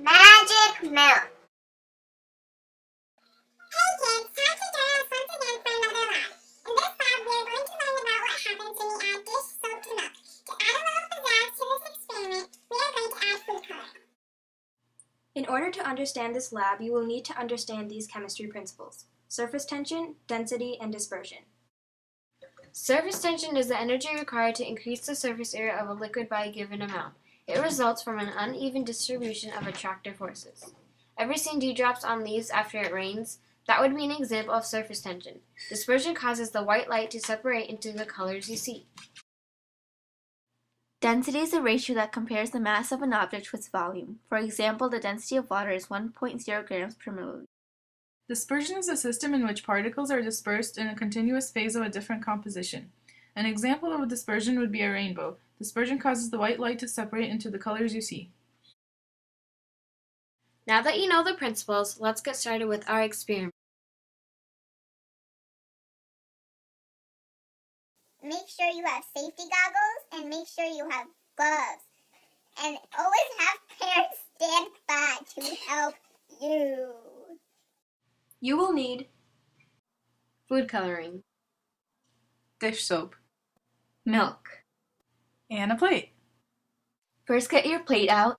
Magic milk. Hey kids, time to join us once again for another lab. In this lab, we are going to learn about what happens when we add dish soap to milk. To add a little pizzazz to this experiment, we are going to add food coloring. In order to understand this lab, you will need to understand these chemistry principles: surface tension, density, and dispersion. Surface tension is the energy required to increase the surface area of a liquid by a given amount. It results from an uneven distribution of attractive forces. Ever seen dewdrops on leaves after it rains? That would be an example of surface tension. Dispersion causes the white light to separate into the colors you see. Density is a ratio that compares the mass of an object to its volume. For example, the density of water is 1.0 grams per milliliter. Dispersion is a system in which particles are dispersed in a continuous phase of a different composition. An example of a dispersion would be a rainbow. Dispersion causes the white light to separate into the colors you see. Now that you know the principles, let's get started with our experiment. Make sure you have safety goggles and make sure you have gloves. And always have parents stand by to help you. You will need Food coloring, Dish soap. Milk. And a plate. First, get your plate out.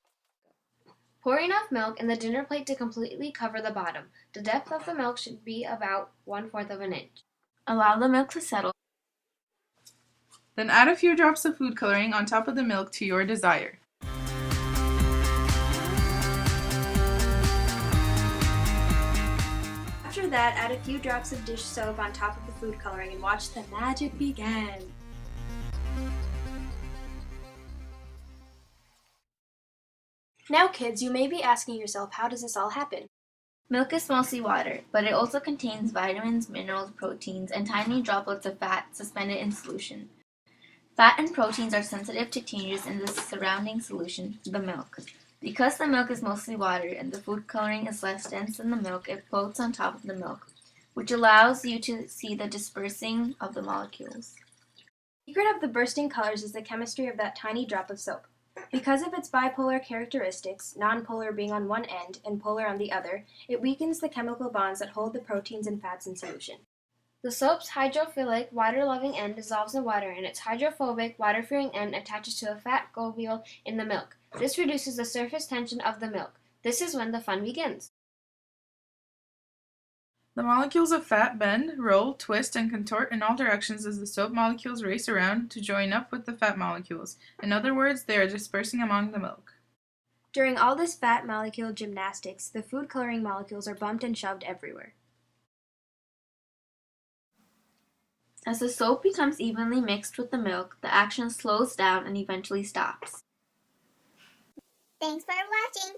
Pour enough milk in the dinner plate to completely cover the bottom. The depth of the milk should be about 1/4 of an inch. Allow the milk to settle. Then add a few drops of food coloring on top of the milk to your desire. After that, add a few drops of dish soap on top of the food coloring and watch the magic begin. Now kids, you may be asking yourself, how does this all happen? Milk is mostly water, but it also contains vitamins, minerals, proteins, and tiny droplets of fat suspended in solution. Fat and proteins are sensitive to changes in the surrounding solution, the milk. Because the milk is mostly water and the food coloring is less dense than the milk, it floats on top of the milk, which allows you to see the dispersing of the molecules. The secret of the bursting colors is the chemistry of that tiny drop of soap. Because of its bipolar characteristics, nonpolar being on one end and polar on the other, it weakens the chemical bonds that hold the proteins and fats in solution. The soap's hydrophilic, water-loving end dissolves in water, and its hydrophobic, water-fearing end attaches to a fat globule in the milk. This reduces the surface tension of the milk. This is when the fun begins. The molecules of fat bend, roll, twist, and contort in all directions as the soap molecules race around to join up with the fat molecules. In other words, they are dispersing among the milk. During all this fat molecule gymnastics, the food coloring molecules are bumped and shoved everywhere. As the soap becomes evenly mixed with the milk, the action slows down and eventually stops. Thanks for watching.